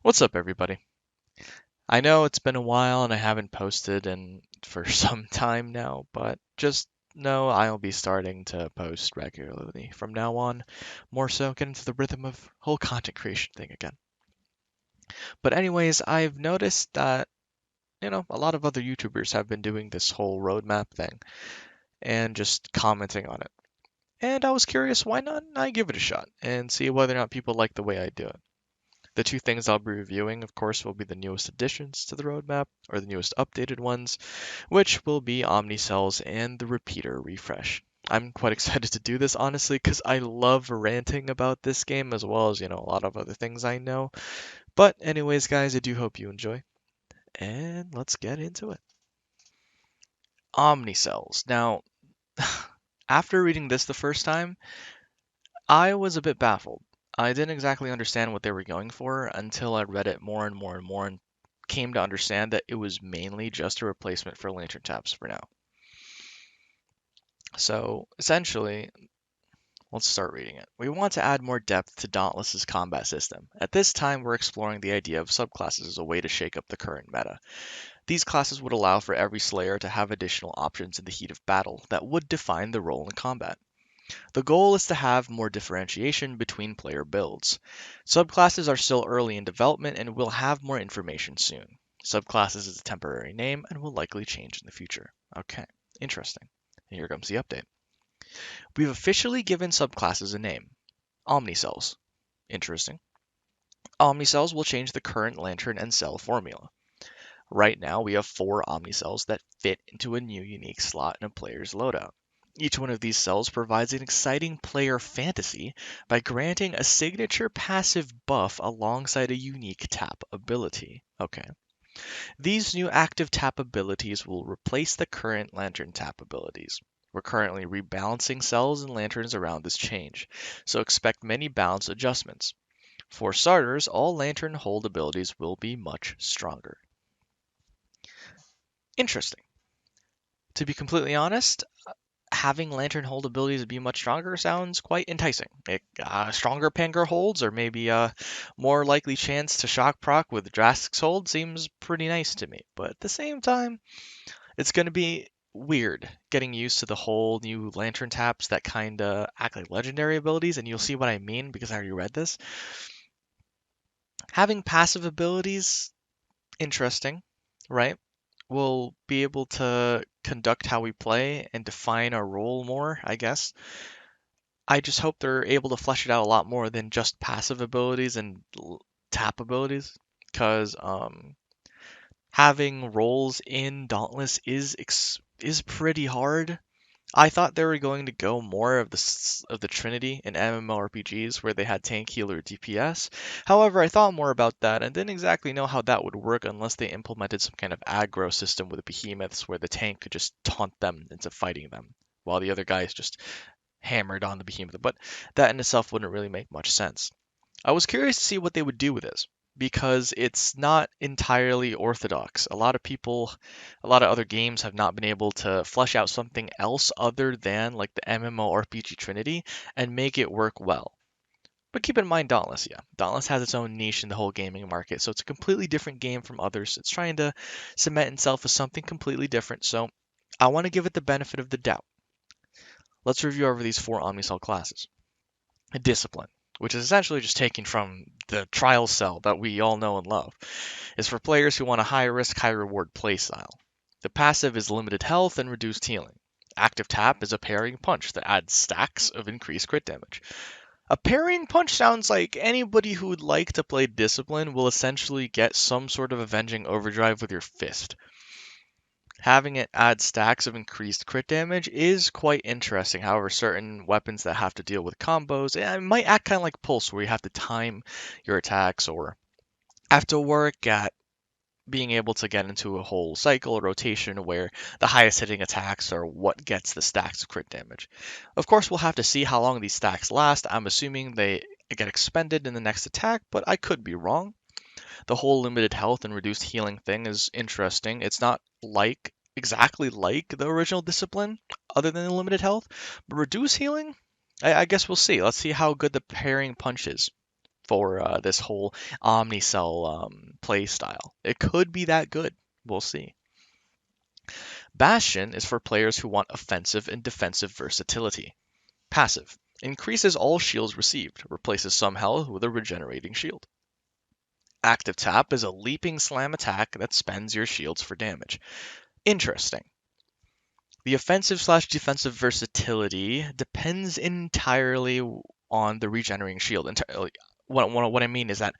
What's up, everybody? I know it's been a while and I haven't posted for some time now, but just know I'll be starting to post regularly from now on, more so get into the rhythm of whole content creation thing again. But anyways, I've noticed that, a lot of other YouTubers have been doing this whole roadmap thing and just commenting on it. And I was curious, why not I give it a shot and see whether or not people like the way I do it. The two things I'll be reviewing, of course, will be the newest additions to the roadmap, or the newest updated ones, which will be Omni Cells and the repeater refresh. I'm quite excited to do this, honestly, because I love ranting about this game as well as, a lot of other things I know. But anyways, guys, I do hope you enjoy, and let's get into it. Omni Cells. Now, after reading this the first time, I was a bit baffled. I didn't exactly understand what they were going for until I read it more and more and more and came to understand that it was mainly just a replacement for lantern taps for now. So essentially, let's start reading it. We want to add more depth to Dauntless's combat system. At this time, we're exploring the idea of subclasses as a way to shake up the current meta. These classes would allow for every Slayer to have additional options in the heat of battle that would define the role in combat. The goal is to have more differentiation between player builds. Subclasses are still early in development and will have more information soon. Subclasses is a temporary name and will likely change in the future. Okay, interesting. Here comes the update. We've officially given subclasses a name. Omni Cells. Interesting. Omni Cells will change the current Lantern and Cell formula. Right now, we have 4 Omni Cells that fit into a new unique slot in a player's loadout. Each one of these cells provides an exciting player fantasy by granting a signature passive buff alongside a unique tap ability. Okay. These new active tap abilities will replace the current Lantern tap abilities. We're currently rebalancing cells and lanterns around this change, so expect many balance adjustments. For starters, all lantern hold abilities will be much stronger. Interesting. To be completely honest, having lantern hold abilities be much stronger sounds quite enticing. Stronger Pangar holds, or maybe a more likely chance to shock proc with Drastics hold seems pretty nice to me. But at the same time, it's going to be weird getting used to the whole new lantern taps that kind of act like legendary abilities, and you'll see what I mean because I already read this. Having passive abilities, interesting, right? We'll be able to conduct how we play and define our role more, I guess. I just hope they're able to flesh it out a lot more than just passive abilities and tap abilities, because having roles in Dauntless is pretty hard. I thought they were going to go more of the Trinity in MMORPGs where they had tank, healer, DPS. However, I thought more about that and didn't exactly know how that would work unless they implemented some kind of aggro system with the behemoths where the tank could just taunt them into fighting them, while the other guys just hammered on the behemoth. But that in itself wouldn't really make much sense. I was curious to see what they would do with this because it's not entirely orthodox. A lot of other games have not been able to flesh out something else other than like the MMORPG Trinity and make it work well. But keep in mind Dauntless, yeah. Dauntless has its own niche in the whole gaming market, so it's a completely different game from others. It's trying to cement itself as something completely different, so I want to give it the benefit of the doubt. Let's review over these 4 Omnicell classes. Discipline, which is essentially just taken from the trial cell that we all know and love, is for players who want a high risk, high reward playstyle. The passive is limited health and reduced healing. Active tap is a parrying punch that adds stacks of increased crit damage. A parrying punch sounds like anybody who would like to play Discipline will essentially get some sort of avenging overdrive with your fist. Having it add stacks of increased crit damage is quite interesting. However, certain weapons that have to deal with combos, it might act kind of like Pulse, where you have to time your attacks or have to work at being able to get into a whole cycle or rotation where the highest hitting attacks are what gets the stacks of crit damage. Of course, we'll have to see how long these stacks last. I'm assuming they get expended in the next attack, but I could be wrong. The whole limited health and reduced healing thing is interesting. It's not exactly like the original Discipline, other than the limited health, but reduced healing. I guess we'll see. Let's see how good the parrying punch is for this whole Omnicell play style. It could be that good. We'll see. Bastion is for players who want offensive and defensive versatility. Passive. Increases all shields received. Replaces some health with a regenerating shield. Active tap is a leaping slam attack that spends your shields for damage. Interesting. The offensive slash defensive versatility depends entirely on the regenerating shield. Entirely. What I mean is that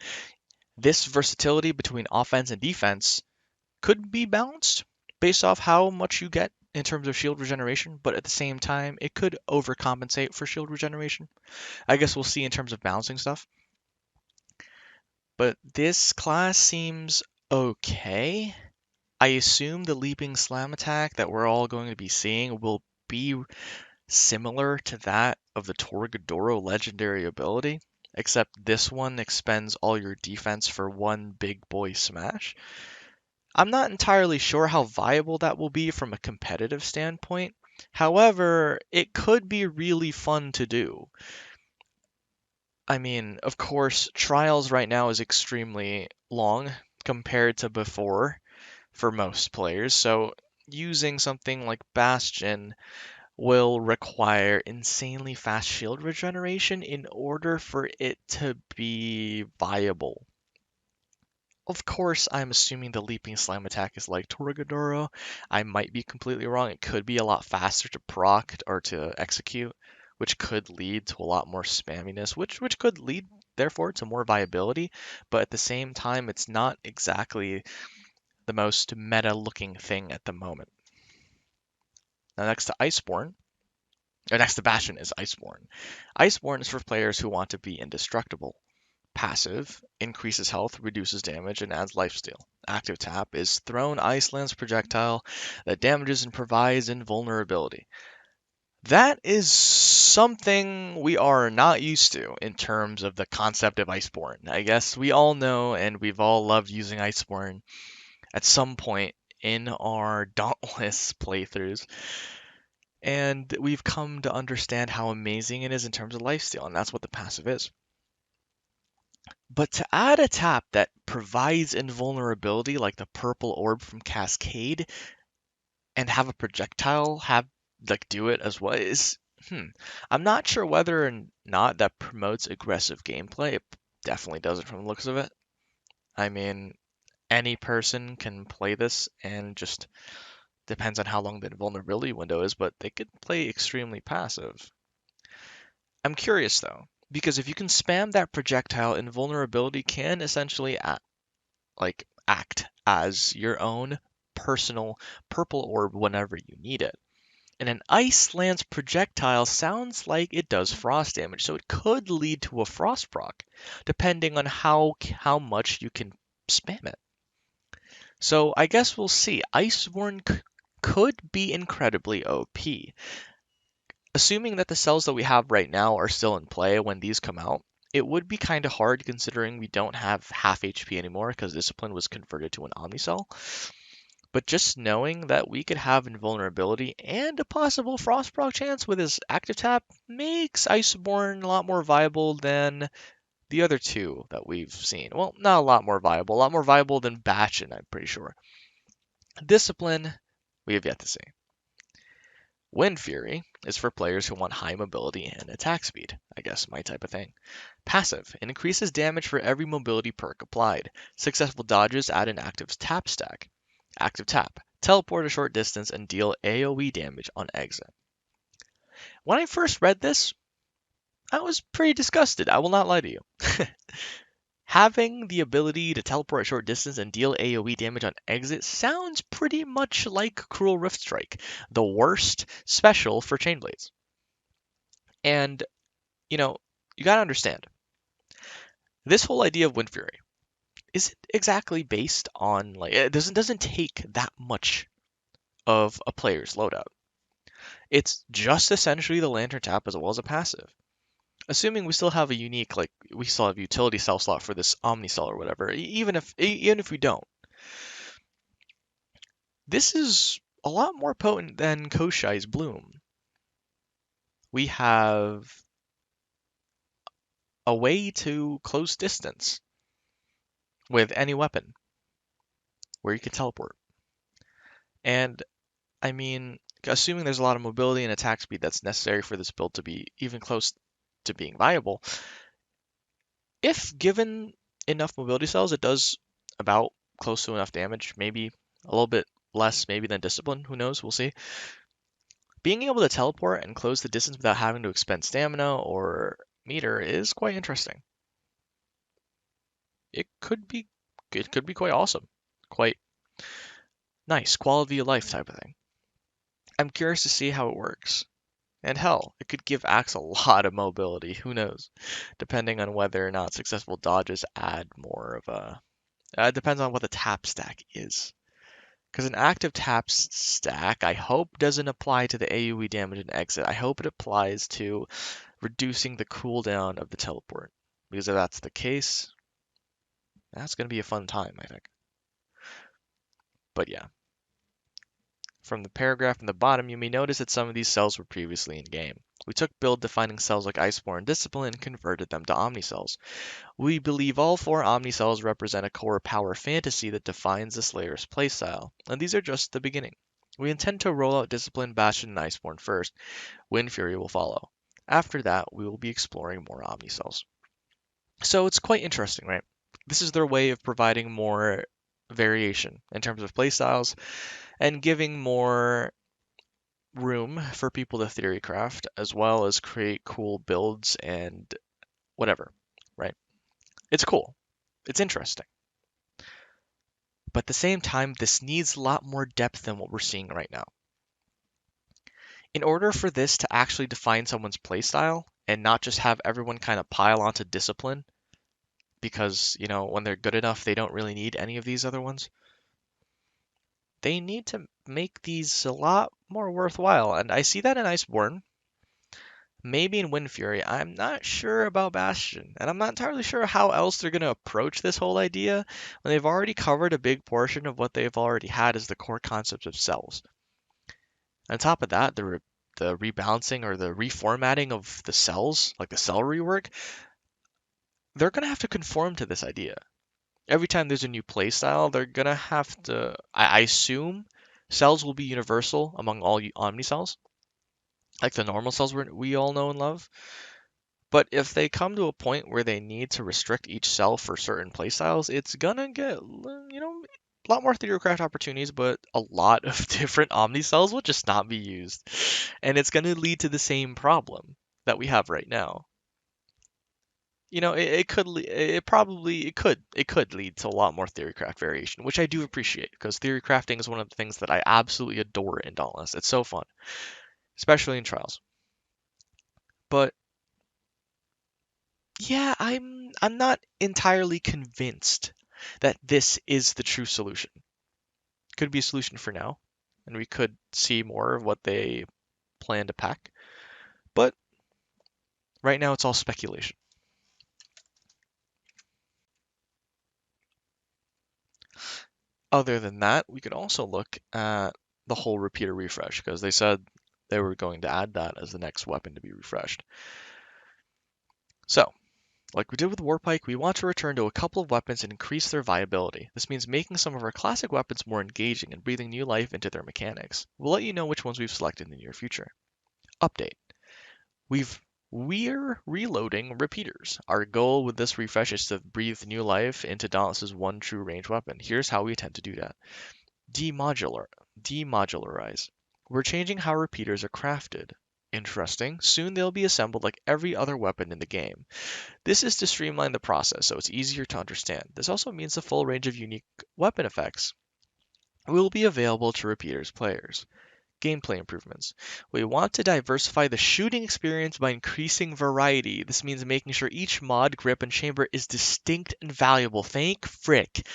this versatility between offense and defense could be balanced based off how much you get in terms of shield regeneration, but at the same time, it could overcompensate for shield regeneration. I guess we'll see in terms of balancing stuff. But this class seems okay. I assume the leaping slam attack that we're all going to be seeing will be similar to that of the Torgadoro legendary ability, except this one expends all your defense for one big boy smash. I'm not entirely sure how viable that will be from a competitive standpoint. However, it could be really fun to do. I mean, of course, Trials right now is extremely long compared to before for most players, so using something like Bastion will require insanely fast shield regeneration in order for it to be viable. Of course, I'm assuming the leaping slam attack is like Torgadoro. I might be completely wrong. It could be a lot faster to proc or to execute, which could lead to a lot more spamminess, which could lead, therefore, to more viability. But at the same time, it's not exactly the most meta-looking thing at the moment. Now, next to Iceborn, or next to Bastion is Iceborn. Iceborn is for players who want to be indestructible. Passive, increases health, reduces damage, and adds lifesteal. Active tap is thrown ice lance projectile that damages and provides invulnerability. That is something we are not used to in terms of the concept of Iceborn. I guess we all know and we've all loved using Iceborn at some point in our Dauntless playthroughs. And we've come to understand how amazing it is in terms of lifesteal, and that's what the passive is. But to add a tap that provides invulnerability like the purple orb from Cascade and have a projectile do it as well is I'm not sure whether or not that promotes aggressive gameplay. It definitely doesn't from the looks of it. I mean, any person can play this and just depends on how long the invulnerability window is, but they could play extremely passive. I'm curious though, because if you can spam that projectile, invulnerability can essentially act as your own personal purple orb whenever you need it. And an ice lance projectile sounds like it does frost damage, so it could lead to a frost proc, depending on how much you can spam it. So I guess we'll see. Iceborn could be incredibly OP. Assuming that the cells that we have right now are still in play when these come out, it would be kind of hard considering we don't have half HP anymore because Discipline was converted to an Omnicell. But just knowing that we could have invulnerability and a possible frost proc chance with his active tap makes Iceborn a lot more viable than the other two that we've seen. Well, not a lot more viable than Bastion, I'm pretty sure. Discipline, we have yet to see. Wind Fury is for players who want high mobility and attack speed. I guess my type of thing. Passive, it increases damage for every mobility perk applied. Successful dodges add an active tap stack. Active tap, teleport a short distance and deal AoE damage on exit. When I first read this, I was pretty disgusted, I will not lie to you. Having the ability to teleport a short distance and deal AoE damage on exit sounds pretty much like Cruel Rift Strike, the worst special for Chainblades. And, you gotta understand, this whole idea of Wind Fury isn't exactly based on, it doesn't take that much of a player's loadout. It's just essentially the Lantern Tap as well as a passive. Assuming we still have a unique, we still have utility cell slot for this Omni Cell or whatever, even if we don't. This is a lot more potent than Koshai's Bloom. We have a way to close distance with any weapon where you can teleport. And I mean, assuming there's a lot of mobility and attack speed that's necessary for this build to be even close to being viable, if given enough mobility cells, it does about close to enough damage, maybe a little bit less maybe than discipline, who knows, we'll see. Being able to teleport and close the distance without having to expend stamina or meter is quite interesting. It could be quite awesome. Quite nice, quality of life type of thing. I'm curious to see how it works. And hell, it could give Axe a lot of mobility, who knows? Depending on whether or not successful dodges add more of a... It depends on what the tap stack is. Because an active tap stack, I hope, doesn't apply to the AoE damage and exit. I hope it applies to reducing the cooldown of the teleport. Because if that's the case, that's going to be a fun time, I think. But yeah. From the paragraph in the bottom, you may notice that some of these cells were previously in game. We took build-defining cells like Iceborn and Discipline and converted them to Omni Cells. We believe all 4 Omni Cells represent a core power fantasy that defines the Slayer's playstyle, and these are just the beginning. We intend to roll out Discipline, Bastion, and Iceborn first. Wind Fury will follow. After that, we will be exploring more Omni Cells. So it's quite interesting, right? This is their way of providing more variation in terms of playstyles and giving more room for people to theorycraft as well as create cool builds and whatever, right? It's cool. It's interesting. But at the same time, this needs a lot more depth than what we're seeing right now. In order for this to actually define someone's playstyle and not just have everyone kind of pile onto discipline because, when they're good enough, they don't really need any of these other ones, they need to make these a lot more worthwhile. And I see that in Iceborn. Maybe in Wind Fury. I'm not sure about Bastion, and I'm not entirely sure how else they're going to approach this whole idea when they've already covered a big portion of what they've already had as the core concept of cells. On top of that, the rebalancing or the reformatting of the cells, like the cell rework, they're going to have to conform to this idea. Every time there's a new playstyle, they're going to have to, I assume, cells will be universal among all Omni cells, like the normal cells we all know and love. But if they come to a point where they need to restrict each cell for certain playstyles, it's gonna get, a lot more theorycraft opportunities, but a lot of different Omni cells will just not be used. And it's gonna lead to the same problem that we have right now. It could lead to a lot more theorycraft variation, which I do appreciate because theory crafting is one of the things that I absolutely adore in Dauntless. It's so fun, especially in Trials. But yeah, I'm not entirely convinced that this is the true solution. Could be a solution for now, and we could see more of what they plan to pack. But right now it's all speculation. Other than that, we could also look at the whole repeater refresh, because they said they were going to add that as the next weapon to be refreshed. So, like we did with Warpike, we want to return to a couple of weapons and increase their viability. This means making some of our classic weapons more engaging and breathing new life into their mechanics. We'll let you know which ones we've selected in the near future. Update. We're reloading repeaters. Our goal with this refresh is to breathe new life into Dauntless's one true range weapon. Here's how we intend to do that. Demodularize. We're changing how repeaters are crafted. Interesting. Soon they'll be assembled like every other weapon in the game. This is to streamline the process so it's easier to understand. This also means the full range of unique weapon effects will be available to repeaters players. Gameplay improvements. We want to diversify the shooting experience by increasing variety. This means making sure each mod, grip, and chamber is distinct and valuable. Thank frick.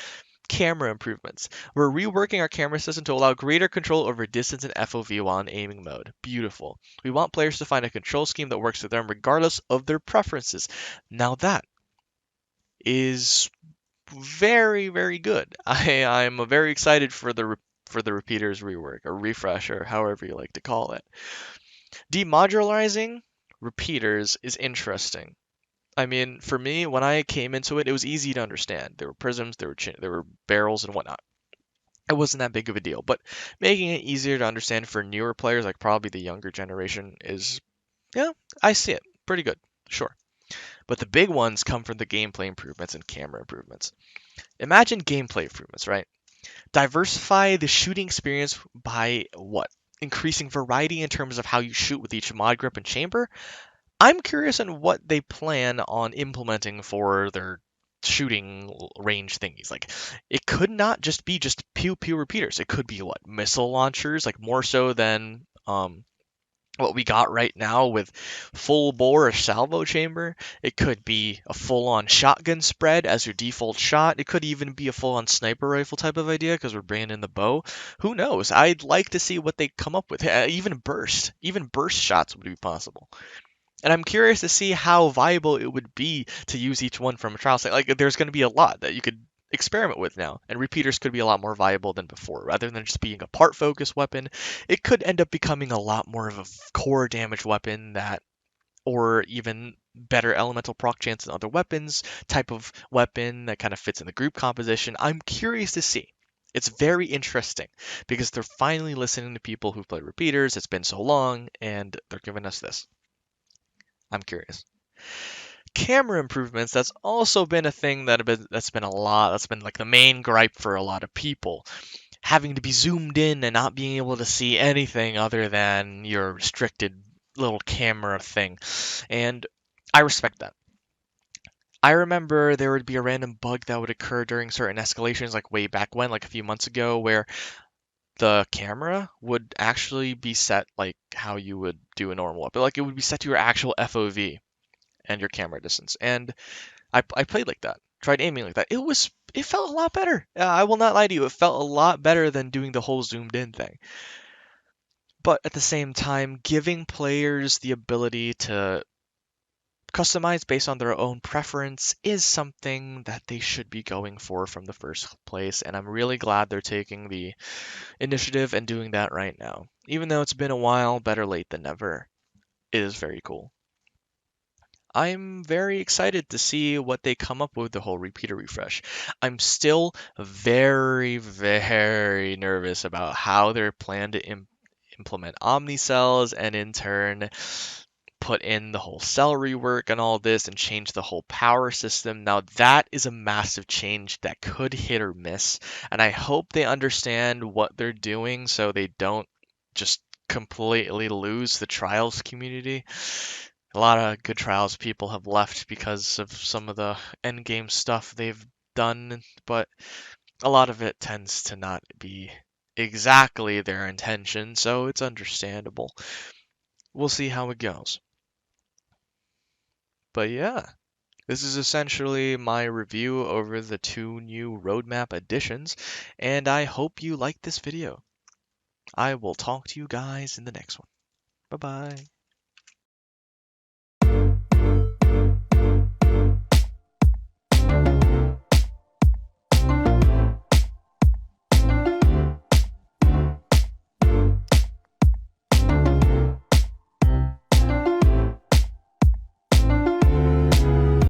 Camera improvements. We're reworking our camera system to allow greater control over distance and FOV while in aiming mode. Beautiful. We want players to find a control scheme that works for them regardless of their preferences. Now that is very, very good. I'm very excited for the repeaters rework or refresh or however you like to call it. Demodularizing repeaters is interesting. I mean, for me, when I came into it, it was easy to understand. There were prisms, there were barrels and whatnot. It wasn't that big of a deal, but making it easier to understand for newer players, like probably the younger generation, is, yeah, I see it. Pretty good, sure. But the big ones come from the gameplay improvements and camera improvements. Imagine gameplay improvements, right? Diversify the shooting experience by what? Increasing variety in terms of how you shoot with each mod grip and chamber. I'm curious on what they plan on implementing for their shooting range thingies. Like, it could not just be just pew pew repeaters. It could be what, missile launchers, like more so than what we got right now with full bore or salvo chamber. It could be a full on shotgun spread as your default shot. It could even be a full on sniper rifle type of idea because we're bringing in the bow. Who knows? I'd like to see what they come up with. Even burst shots would be possible. And I'm curious to see how viable it would be to use each one from a trial site. Like, there's going to be a lot that you could experiment with now, and repeaters could be a lot more viable than before. Rather than just being a part focus weapon, it could end up becoming a lot more of a core damage weapon that, or even better elemental proc chance than other weapons, type of weapon that kind of fits in the group composition. I'm curious to see. It's very interesting because they're finally listening to people who play repeaters. It's been so long, and they're giving us this. I'm curious. Camera improvements, that's also been a thing that's been a lot. That's been like the main gripe for a lot of people. Having to be zoomed in and not being able to see anything other than your restricted little camera thing. And I respect that. I remember there would be a random bug that would occur during certain escalations, like way back when, like a few months ago, where the camera would actually be set like how you would do a normal weapon. Like it would be set to your actual FOV and your camera distance. And I played like that, tried aiming like that. It felt a lot better. I will not lie to you, it felt a lot better than doing the whole zoomed in thing. But at the same time, giving players the ability to customize based on their own preference is something that they should be going for from the first place. And I'm really glad they're taking the initiative and doing that right now. Even though it's been a while, better late than never. It is very cool. I'm very excited to see what they come up with the whole repeater refresh. I'm still very, very nervous about how they're planned to implement Omni Cells and in turn put in the whole cell rework and all this and change the whole power system. Now that is a massive change that could hit or miss, and I hope they understand what they're doing so they don't just completely lose the trials community. A lot of good trials people have left because of some of the end game stuff they've done, but a lot of it tends to not be exactly their intention, so it's understandable. We'll see how it goes. But yeah, this is essentially my review over the two new roadmap additions, and I hope you liked this video. I will talk to you guys in the next one. Bye bye.